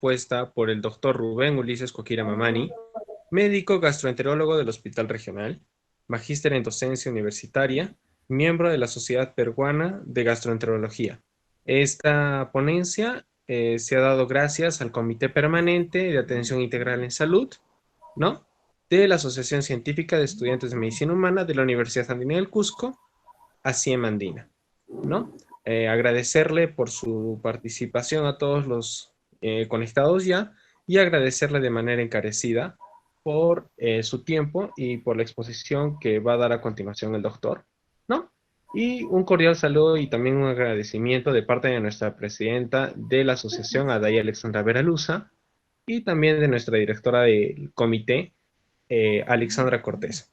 propuesta por el doctor Rubén Ulises Coquira Mamani, médico gastroenterólogo del Hospital Regional, magíster en docencia universitaria, miembro de la Sociedad Peruana de Gastroenterología. Esta ponencia se ha dado gracias al Comité Permanente de Atención Integral en Salud, ¿no?, de la Asociación Científica de Estudiantes de Medicina Humana de la Universidad Andina del Cusco, ASIEM Andina, ¿no? Agradecerle por su participación a todos los conectados ya, y agradecerle de manera encarecida por su tiempo y por la exposición que va a dar a continuación el doctor, ¿no? Y un cordial saludo y también un agradecimiento de parte de nuestra presidenta de la asociación, Adaya Alexandra Veraluza, y también de nuestra directora del comité, Alexandra Cortés.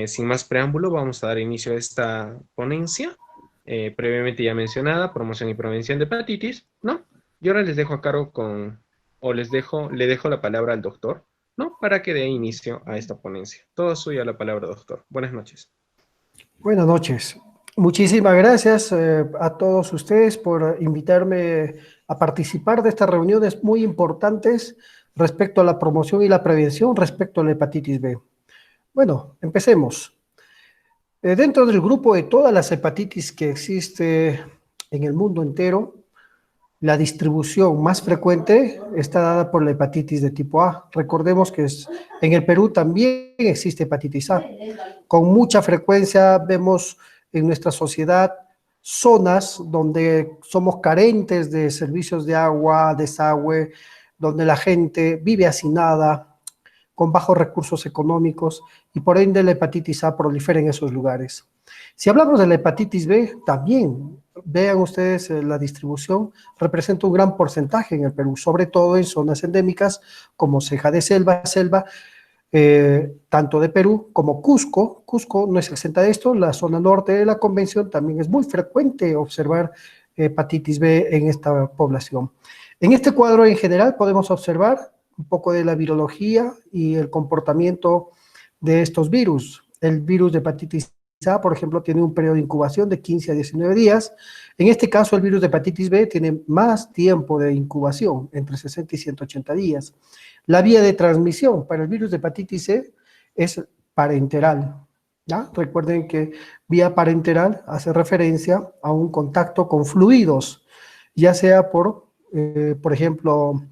Sin más preámbulo, vamos a dar inicio a esta ponencia, previamente ya mencionada, promoción y prevención de hepatitis, ¿no? Y ahora les dejo a cargo le dejo la palabra al doctor, ¿no? Para que dé inicio a esta ponencia. Todo suyo la palabra, doctor. Buenas noches. Buenas noches. Muchísimas gracias a todos ustedes por invitarme a participar de estas reuniones muy importantes respecto a la promoción y la prevención respecto a la hepatitis B. Bueno, empecemos. Dentro del grupo de todas las hepatitis que existe en el mundo entero, la distribución más frecuente está dada por la hepatitis de tipo A. Recordemos que en el Perú también existe hepatitis A. Con mucha frecuencia vemos en nuestra sociedad zonas donde somos carentes de servicios de agua, desagüe, donde la gente vive hacinada, con bajos recursos económicos, y por ende la hepatitis A prolifera en esos lugares. Si hablamos de la hepatitis B, también, vean ustedes la distribución, representa un gran porcentaje en el Perú, sobre todo en zonas endémicas como Ceja de Selva, tanto de Perú como Cusco. Cusco no es exenta de esto, la zona norte de la convención también es muy frecuente observar hepatitis B en esta población. En este cuadro en general podemos observar un poco de la virología y el comportamiento de estos virus. El virus de hepatitis A, por ejemplo, tiene un periodo de incubación de 15 a 19 días. En este caso, el virus de hepatitis B tiene más tiempo de incubación, entre 60 y 180 días. La vía de transmisión para el virus de hepatitis C es parenteral, ¿ya? Recuerden que vía parenteral hace referencia a un contacto con fluidos, ya sea por ejemplo,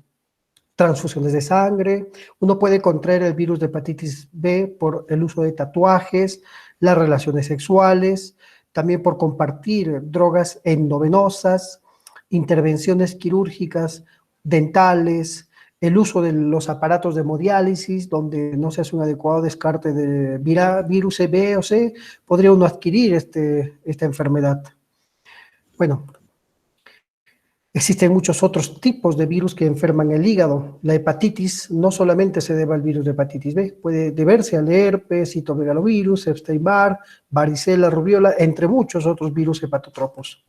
transfusiones de sangre. Uno puede contraer el virus de hepatitis B por el uso de tatuajes, las relaciones sexuales, también por compartir drogas endovenosas, intervenciones quirúrgicas, dentales, el uso de los aparatos de hemodiálisis, donde no se hace un adecuado descarte de virus B o C, podría uno adquirir esta enfermedad. Bueno, existen muchos otros tipos de virus que enferman el hígado. La hepatitis no solamente se debe al virus de hepatitis B, puede deberse al herpes, citomegalovirus, Epstein-Barr, varicela, rubiola, entre muchos otros virus hepatotropos.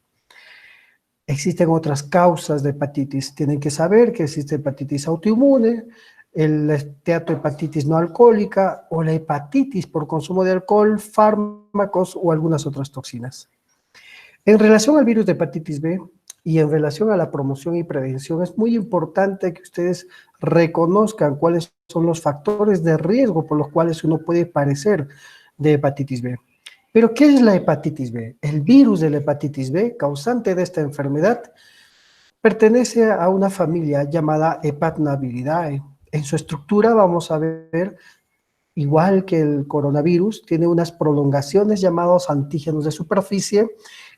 Existen otras causas de hepatitis. Tienen que saber que existe hepatitis autoinmune, la esteatohepatitis no alcohólica o la hepatitis por consumo de alcohol, fármacos o algunas otras toxinas. En relación al virus de hepatitis B, y en relación a la promoción y prevención, es muy importante que ustedes reconozcan cuáles son los factores de riesgo por los cuales uno puede padecer de hepatitis B. Pero, ¿qué es la hepatitis B? El virus de la hepatitis B, causante de esta enfermedad, pertenece a una familia llamada Hepatnaviridae. En su estructura vamos a ver, igual que el coronavirus, tiene unas prolongaciones llamadas antígenos de superficie.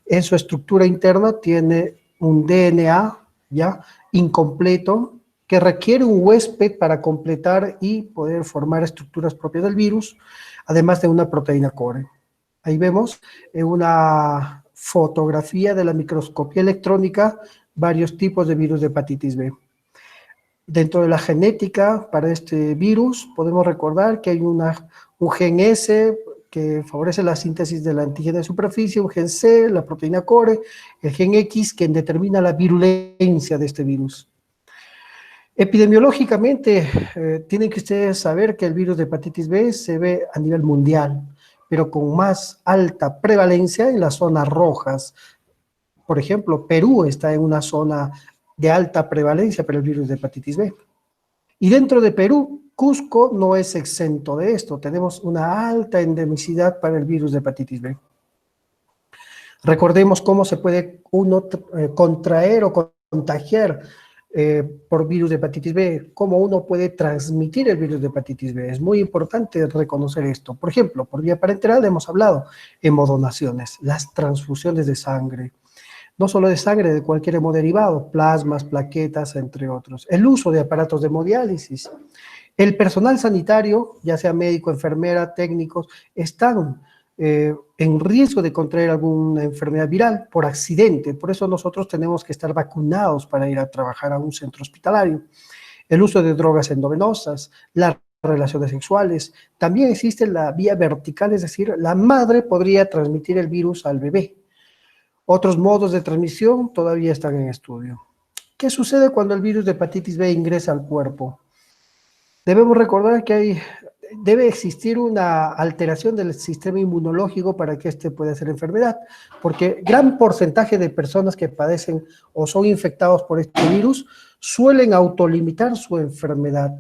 En su estructura interna tiene un DNA ya incompleto que requiere un huésped para completar y poder formar estructuras propias del virus, además de una proteína core. Ahí vemos en una fotografía de la microscopía electrónica varios tipos de virus de hepatitis B. Dentro de la genética para este virus podemos recordar que hay un gen S que favorece la síntesis del antígeno de superficie, un gen C, la proteína core, el gen X, que determina la virulencia de este virus. Epidemiológicamente, tienen que ustedes saber que el virus de hepatitis B se ve a nivel mundial, pero con más alta prevalencia en las zonas rojas. Por ejemplo, Perú está en una zona de alta prevalencia para el virus de hepatitis B. Y dentro de Perú, Cusco no es exento de esto. Tenemos una alta endemicidad para el virus de hepatitis B. Recordemos cómo se puede uno contraer o contagiar por virus de hepatitis B, cómo uno puede transmitir el virus de hepatitis B. Es muy importante reconocer esto. Por ejemplo, por vía parenteral hemos hablado, hemodonaciones, las transfusiones de sangre, no solo de sangre, de cualquier hemoderivado, plasmas, plaquetas, entre otros. El uso de aparatos de hemodiálisis. El personal sanitario, ya sea médico, enfermera, técnicos, están en riesgo de contraer alguna enfermedad viral por accidente. Por eso nosotros tenemos que estar vacunados para ir a trabajar a un centro hospitalario. El uso de drogas endovenosas, las relaciones sexuales. También existe la vía vertical, es decir, la madre podría transmitir el virus al bebé. Otros modos de transmisión todavía están en estudio. ¿Qué sucede cuando el virus de hepatitis B ingresa al cuerpo? Debemos recordar que debe existir una alteración del sistema inmunológico para que este pueda hacer enfermedad, porque gran porcentaje de personas que padecen o son infectados por este virus suelen autolimitar su enfermedad.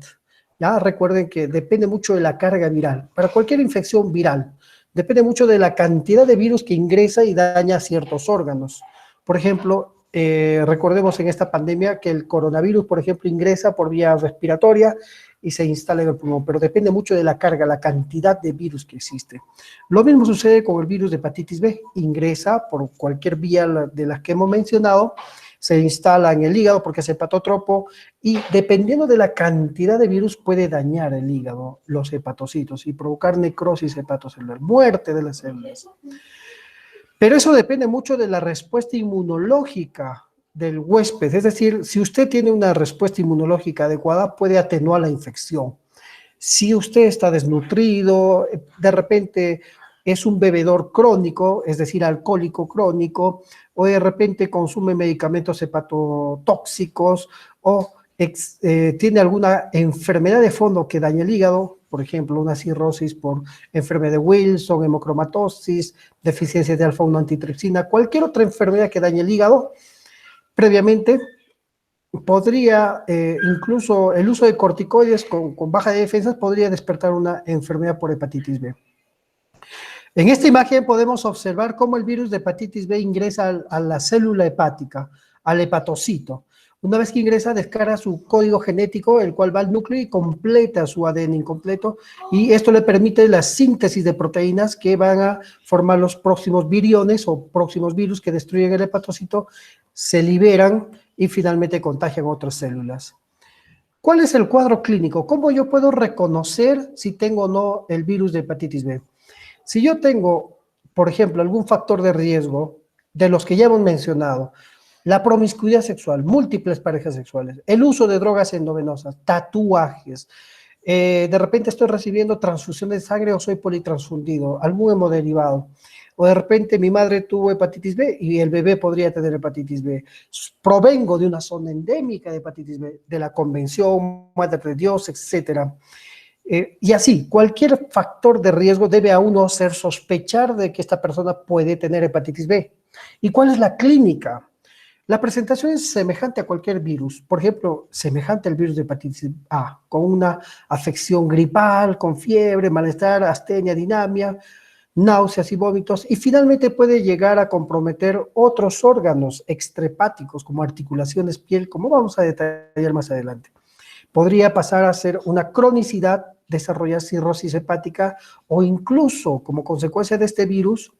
Ya recuerden que depende mucho de la carga viral. Para cualquier infección viral, depende mucho de la cantidad de virus que ingresa y daña ciertos órganos. Por ejemplo, recordemos en esta pandemia que el coronavirus, por ejemplo, ingresa por vía respiratoria y se instala en el pulmón, pero depende mucho de la carga, la cantidad de virus que existe. Lo mismo sucede con el virus de hepatitis B, ingresa por cualquier vía de las que hemos mencionado, se instala en el hígado porque es hepatotropo y dependiendo de la cantidad de virus puede dañar el hígado, los hepatocitos y provocar necrosis hepatocelular, muerte de las células. Pero eso depende mucho de la respuesta inmunológica del huésped, es decir, si usted tiene una respuesta inmunológica adecuada, puede atenuar la infección. Si usted está desnutrido, de repente es un bebedor crónico, es decir, alcohólico crónico, o de repente consume medicamentos hepatotóxicos, o tiene alguna enfermedad de fondo que daña el hígado, por ejemplo, una cirrosis por enfermedad de Wilson, hemocromatosis, deficiencia de alfa-1 antitripsina, cualquier otra enfermedad que dañe el hígado, previamente podría, incluso el uso de corticoides con baja de defensas podría despertar una enfermedad por hepatitis B. En esta imagen podemos observar cómo el virus de hepatitis B ingresa a la célula hepática, al hepatocito. Una vez que ingresa, descarga su código genético, el cual va al núcleo y completa su ADN incompleto, y esto le permite la síntesis de proteínas que van a formar los próximos viriones o próximos virus que destruyen el hepatocito, se liberan y finalmente contagian otras células. ¿Cuál es el cuadro clínico? ¿Cómo yo puedo reconocer si tengo o no el virus de hepatitis B? Si yo tengo, por ejemplo, algún factor de riesgo de los que ya hemos mencionado, la promiscuidad sexual, múltiples parejas sexuales, el uso de drogas endovenosas, tatuajes, de repente estoy recibiendo transfusión de sangre o soy politransfundido, algún hemodiderivado, o de repente mi madre tuvo hepatitis B y el bebé podría tener hepatitis B. Provengo de una zona endémica de hepatitis B, de la Convención, Madre de Dios, etcétera. Y así, cualquier factor de riesgo debe a uno hacer sospechar de que esta persona puede tener hepatitis B. ¿Y cuál es la clínica? La presentación es semejante a cualquier virus, por ejemplo, semejante al virus de hepatitis A, con una afección gripal, con fiebre, malestar, astenia, dinamia, náuseas y vómitos, y finalmente puede llegar a comprometer otros órganos extrahepáticos, como articulaciones, piel, como vamos a detallar más adelante. Podría pasar a ser una cronicidad, desarrollar cirrosis hepática, o incluso, como consecuencia de este virus,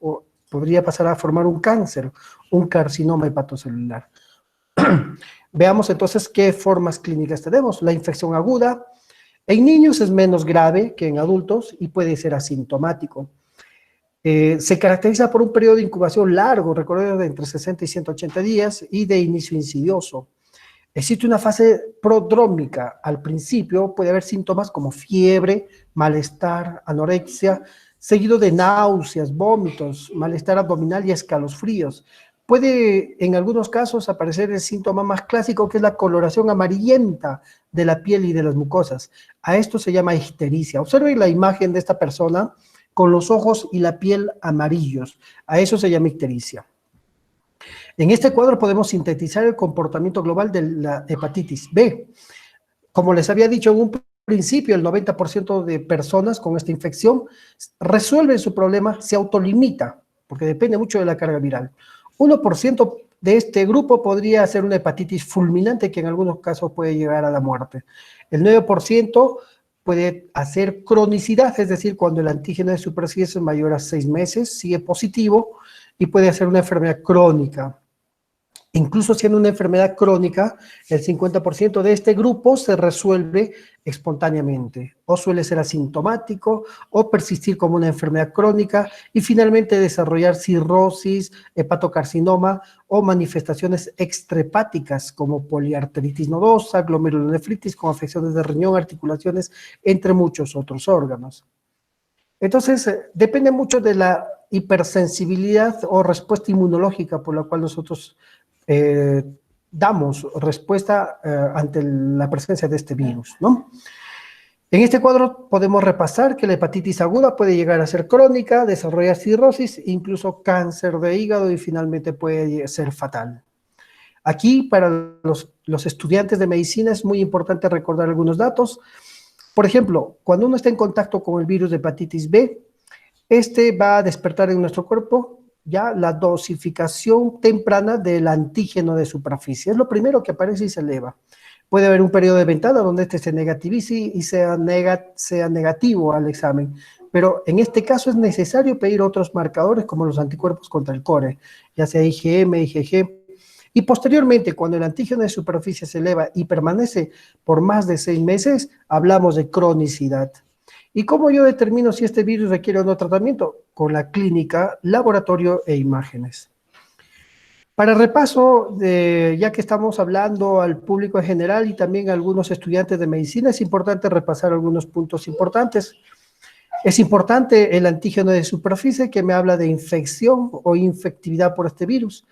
podría pasar a formar un cáncer, un carcinoma hepatocelular. Veamos entonces qué formas clínicas tenemos. La infección aguda, en niños es menos grave que en adultos y puede ser asintomático. Se caracteriza por un periodo de incubación largo, recuerden, de entre 60 y 180 días y de inicio insidioso. Existe una fase prodrómica. Al principio puede haber síntomas como fiebre, malestar, anorexia, seguido de náuseas, vómitos, malestar abdominal y escalofríos. Puede en algunos casos aparecer el síntoma más clásico, que es la coloración amarillenta de la piel y de las mucosas. A esto se llama ictericia. Observen la imagen de esta persona con los ojos y la piel amarillos. A eso se llama ictericia. En este cuadro podemos sintetizar el comportamiento global de la hepatitis B. Como les había dicho en un principio, el 90% de personas con esta infección resuelven su problema, se autolimita, porque depende mucho de la carga viral. 1% de este grupo podría ser una hepatitis fulminante que en algunos casos puede llegar a la muerte. El 9% puede hacer cronicidad, es decir, cuando el antígeno de superficie es mayor a 6 meses, sigue positivo y puede hacer una enfermedad crónica. Incluso siendo una enfermedad crónica, el 50% de este grupo se resuelve espontáneamente, o suele ser asintomático, o persistir como una enfermedad crónica, y finalmente desarrollar cirrosis, hepatocarcinoma, o manifestaciones extrahepáticas como poliarteritis nodosa, glomerulonefritis con afecciones de riñón, articulaciones, entre muchos otros órganos. Entonces, depende mucho de la hipersensibilidad o respuesta inmunológica por la cual nosotros damos respuesta ante la presencia de este virus, ¿no? En este cuadro podemos repasar que la hepatitis aguda puede llegar a ser crónica, desarrollar cirrosis, incluso cáncer de hígado y finalmente puede ser fatal. Aquí, para los estudiantes de medicina, es muy importante recordar algunos datos. Por ejemplo, cuando uno está en contacto con el virus de hepatitis B, este va a despertar en nuestro cuerpo ya la dosificación temprana del antígeno de superficie. Es lo primero que aparece y se eleva. Puede haber un periodo de ventana donde este se negativice y sea negativo al examen. Pero en este caso es necesario pedir otros marcadores como los anticuerpos contra el core, ya sea IgM, IgG. Y posteriormente, cuando el antígeno de superficie se eleva y permanece por más de 6 meses, hablamos de cronicidad. ¿Y cómo yo determino si este virus requiere o no tratamiento? Con la clínica, laboratorio e imágenes. Para repaso, ya que estamos hablando al público en general y también a algunos estudiantes de medicina, es importante repasar algunos puntos importantes. Es importante el antígeno de superficie que me habla de infección o infectividad por este virus.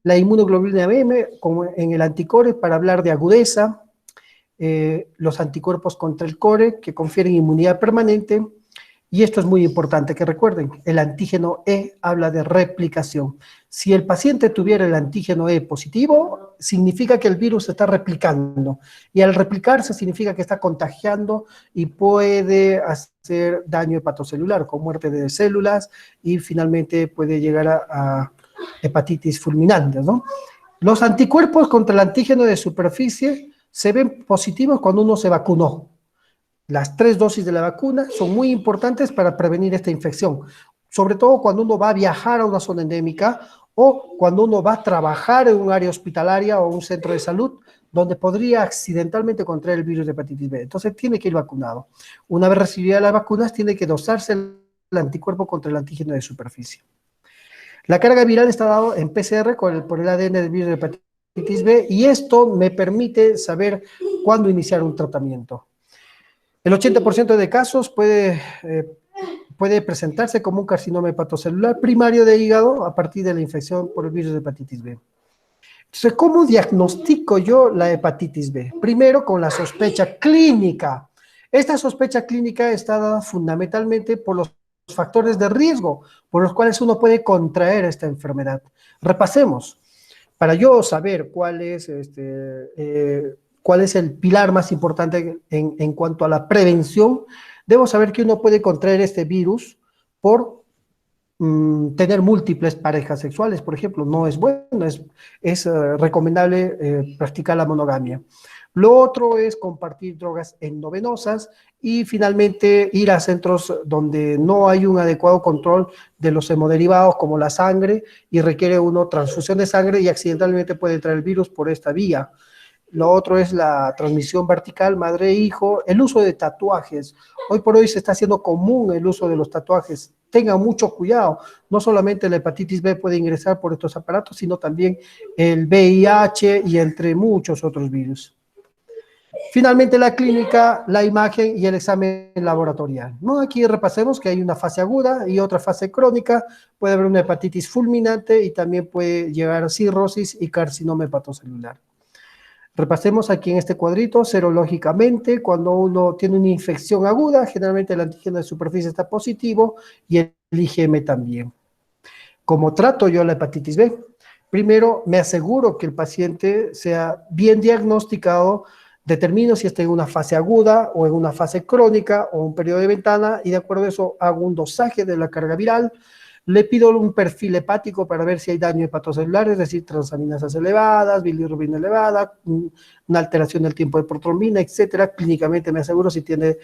La inmunoglobulina M, como en el anticore, para hablar de agudeza, los anticuerpos contra el core que confieren inmunidad permanente, y esto es muy importante que recuerden, el antígeno E habla de replicación. Si el paciente tuviera el antígeno E positivo, significa que el virus se está replicando, y al replicarse significa que está contagiando y puede hacer daño hepatocelular con muerte de células y finalmente puede llegar a hepatitis fulminantes, ¿no? Los anticuerpos contra el antígeno de superficie se ven positivos cuando uno se vacunó. Las 3 dosis de la vacuna son muy importantes para prevenir esta infección, sobre todo cuando uno va a viajar a una zona endémica o cuando uno va a trabajar en un área hospitalaria o un centro de salud donde podría accidentalmente contraer el virus de hepatitis B. Entonces tiene que ir vacunado. Una vez recibidas las vacunas, tiene que dosarse el anticuerpo contra el antígeno de superficie. La carga viral está dada en PCR por el ADN del virus de hepatitis B y esto me permite saber cuándo iniciar un tratamiento. El 80% de casos puede presentarse como un carcinoma hepatocelular primario de hígado a partir de la infección por el virus de hepatitis B. Entonces, ¿cómo diagnostico yo la hepatitis B? Primero, con la sospecha clínica. Esta sospecha clínica está dada fundamentalmente por los factores de riesgo por los cuales uno puede contraer esta enfermedad. Repasemos. Para yo saber cuál es el pilar más importante en cuanto a la prevención, debo saber que uno puede contraer este virus por tener múltiples parejas sexuales, por ejemplo. No es bueno, es recomendable practicar la monogamia. Lo otro es compartir drogas endovenosas y finalmente ir a centros donde no hay un adecuado control de los hemoderivados como la sangre y requiere uno transfusión de sangre y accidentalmente puede traer el virus por esta vía. Lo otro es la transmisión vertical, madre-hijo, el uso de tatuajes. Hoy por hoy se está haciendo común el uso de los tatuajes. Tengan mucho cuidado. No solamente la hepatitis B puede ingresar por estos aparatos, sino también el VIH y entre muchos otros virus. Finalmente, la clínica, la imagen y el examen laboratorial, ¿no? Aquí repasemos que hay una fase aguda y otra fase crónica. Puede haber una hepatitis fulminante y también puede llegar a cirrosis y carcinoma hepatocelular. Repasemos aquí en este cuadrito, serológicamente, cuando uno tiene una infección aguda, generalmente el antígeno de superficie está positivo y el IgM también. ¿Cómo trato yo la hepatitis B? Primero, me aseguro que el paciente sea bien diagnosticado, determino si está en una fase aguda o en una fase crónica o un periodo de ventana y de acuerdo a eso hago un dosaje de la carga viral. Le pido un perfil hepático para ver si hay daño hepatocelular, es decir, transaminasas elevadas, bilirrubina elevada, una alteración del tiempo de protrombina, etcétera. Clínicamente me aseguro si tiene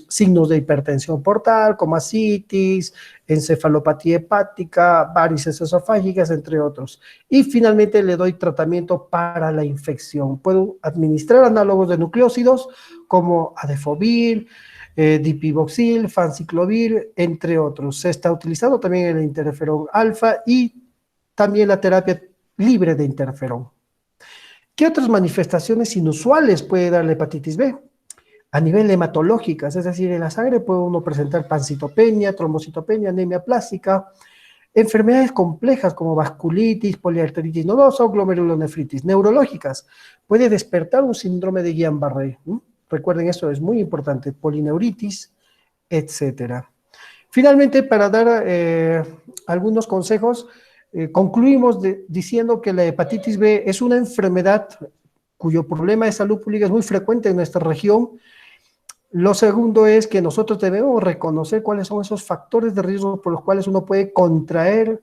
signos de hipertensión portal, como ascitis, encefalopatía hepática, varices esofágicas, entre otros. Y finalmente le doy tratamiento para la infección. Puedo administrar análogos de nucleósidos como adefovir, dipivoxil, fanciclovir, entre otros. Se está utilizando también el interferón alfa y también la terapia libre de interferón. ¿Qué otras manifestaciones inusuales puede dar la hepatitis B? A nivel hematológicas, es decir, en la sangre puede uno presentar pancitopenia, trombocitopenia, anemia plástica, enfermedades complejas como vasculitis, poliarteritis nodosa o glomerulonefritis. Neurológicas, puede despertar un síndrome de Guillain-Barré. Recuerden, esto es muy importante, polineuritis, etcétera. Finalmente, para dar algunos consejos, concluimos diciendo que la hepatitis B es una enfermedad cuyo problema de salud pública es muy frecuente en nuestra región. Lo segundo es que nosotros debemos reconocer cuáles son esos factores de riesgo por los cuales uno puede contraer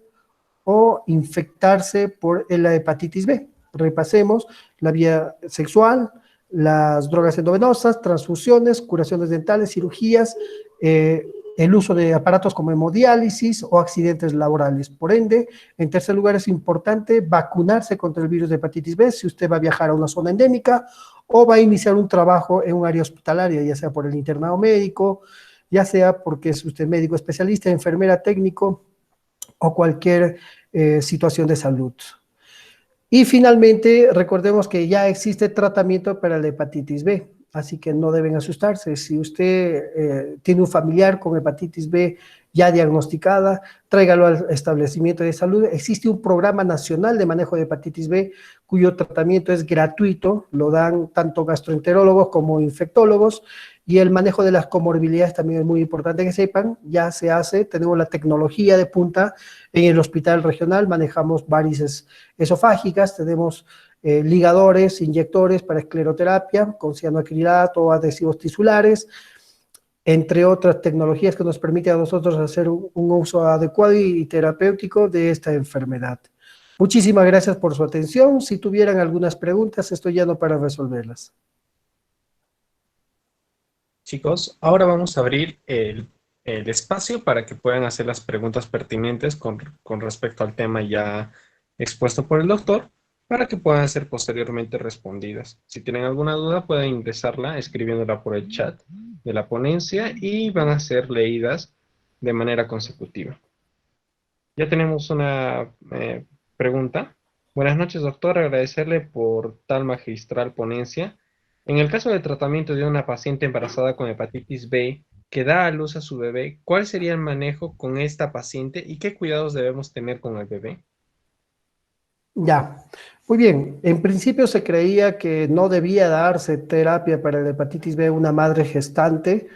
o infectarse por la hepatitis B. Repasemos la vía sexual, las drogas endovenosas, transfusiones, curaciones dentales, cirugías, el uso de aparatos como hemodiálisis o accidentes laborales. Por ende, en tercer lugar, es importante vacunarse contra el virus de hepatitis B si usted va a viajar a una zona endémica o va a iniciar un trabajo en un área hospitalaria, ya sea por el internado médico, ya sea porque es usted médico especialista, enfermera, técnico o cualquier situación de salud. Y finalmente, recordemos que ya existe tratamiento para la hepatitis B, así que no deben asustarse. Si usted tiene un familiar con hepatitis B ya diagnosticada, tráigalo al establecimiento de salud. Existe un programa nacional de manejo de hepatitis B cuyo tratamiento es gratuito, lo dan tanto gastroenterólogos como infectólogos, y el manejo de las comorbilidades también es muy importante que sepan, ya se hace, tenemos la tecnología de punta en el hospital regional, manejamos varices esofágicas, tenemos ligadores, inyectores para escleroterapia con cianoacrilato o adhesivos tisulares, entre otras tecnologías que nos permiten a nosotros hacer un uso adecuado y terapéutico de esta enfermedad. Muchísimas gracias por su atención. Si tuvieran algunas preguntas, estoy ya no para resolverlas. Chicos, ahora vamos a abrir el espacio para que puedan hacer las preguntas pertinentes con respecto al tema ya expuesto por el doctor, para que puedan ser posteriormente respondidas. Si tienen alguna duda, pueden ingresarla escribiéndola por el chat de la ponencia y van a ser leídas de manera consecutiva. Ya tenemos una pregunta. Buenas noches, doctor. Agradecerle por tal magistral ponencia. En el caso del tratamiento de una paciente embarazada con hepatitis B que da a luz a su bebé, ¿cuál sería el manejo con esta paciente y qué cuidados debemos tener con el bebé? Ya, muy bien. En principio se creía que no debía darse terapia para la hepatitis B a una madre gestante,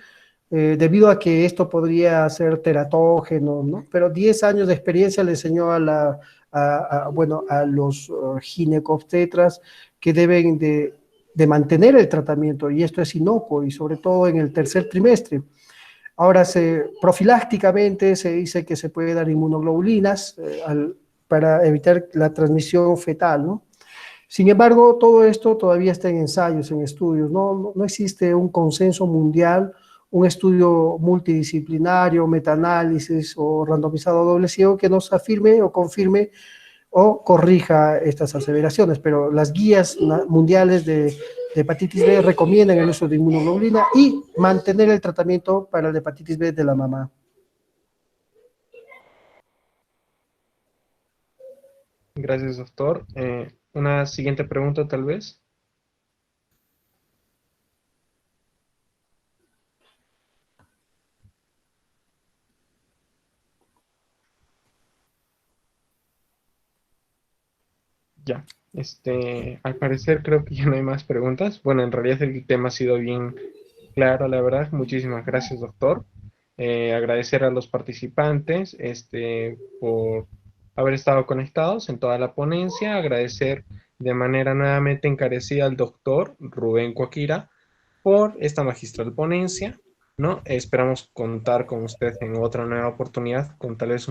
debido a que esto podría ser teratógeno, ¿no? Pero 10 años de experiencia le enseñó bueno, a los ginecobstetras que deben de mantener el tratamiento, y esto es inocuo, y sobre todo en el tercer trimestre. Ahora, profilácticamente se dice que se puede dar inmunoglobulinas para evitar la transmisión fetal, ¿no? Sin embargo, todo esto todavía está en ensayos, en estudios, no existe un consenso mundial, un estudio multidisciplinario, metaanálisis o randomizado doble ciego que nos afirme o confirme o corrija estas aseveraciones, pero las guías mundiales de hepatitis B recomiendan el uso de inmunoglobulina y mantener el tratamiento para la hepatitis B de la mamá. Gracias, doctor. Una siguiente pregunta, tal vez. Ya. Al parecer creo que ya no hay más preguntas. Bueno, en realidad el tema ha sido bien claro, la verdad. Muchísimas gracias, doctor. Agradecer a los participantes, por haber estado conectados en toda la ponencia. Agradecer de manera nuevamente encarecida al doctor Rubén Coaquira por esta magistral ponencia, ¿no? Esperamos contar con usted en otra nueva oportunidad con tal vez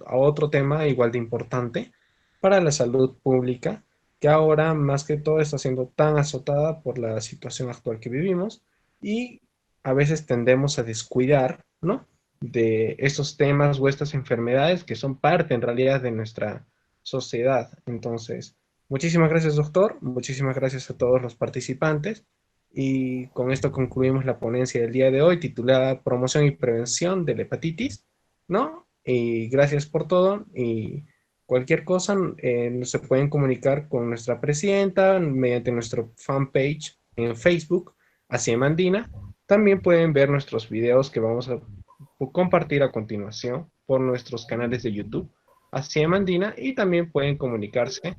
otro tema igual de importante para la salud pública, que ahora más que todo está siendo tan azotada por la situación actual que vivimos y a veces tendemos a descuidar, ¿no? De estos temas o estas enfermedades que son parte en realidad de nuestra sociedad. Entonces, muchísimas gracias, doctor. Muchísimas gracias a todos los participantes. Y con esto concluimos la ponencia del día de hoy titulada Promoción y Prevención de la Hepatitis, ¿no? Y gracias por todo y cualquier cosa se pueden comunicar con nuestra presidenta mediante nuestro fanpage en Facebook, Así Andina. También pueden ver nuestros videos que vamos a compartir a continuación por nuestros canales de YouTube, Así Andina, y también pueden comunicarse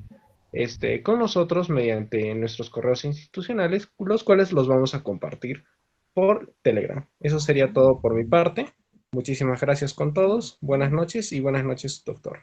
con nosotros mediante nuestros correos institucionales, los cuales los vamos a compartir por Telegram. Eso sería todo por mi parte. Muchísimas gracias con todos. Buenas noches y buenas noches, doctor.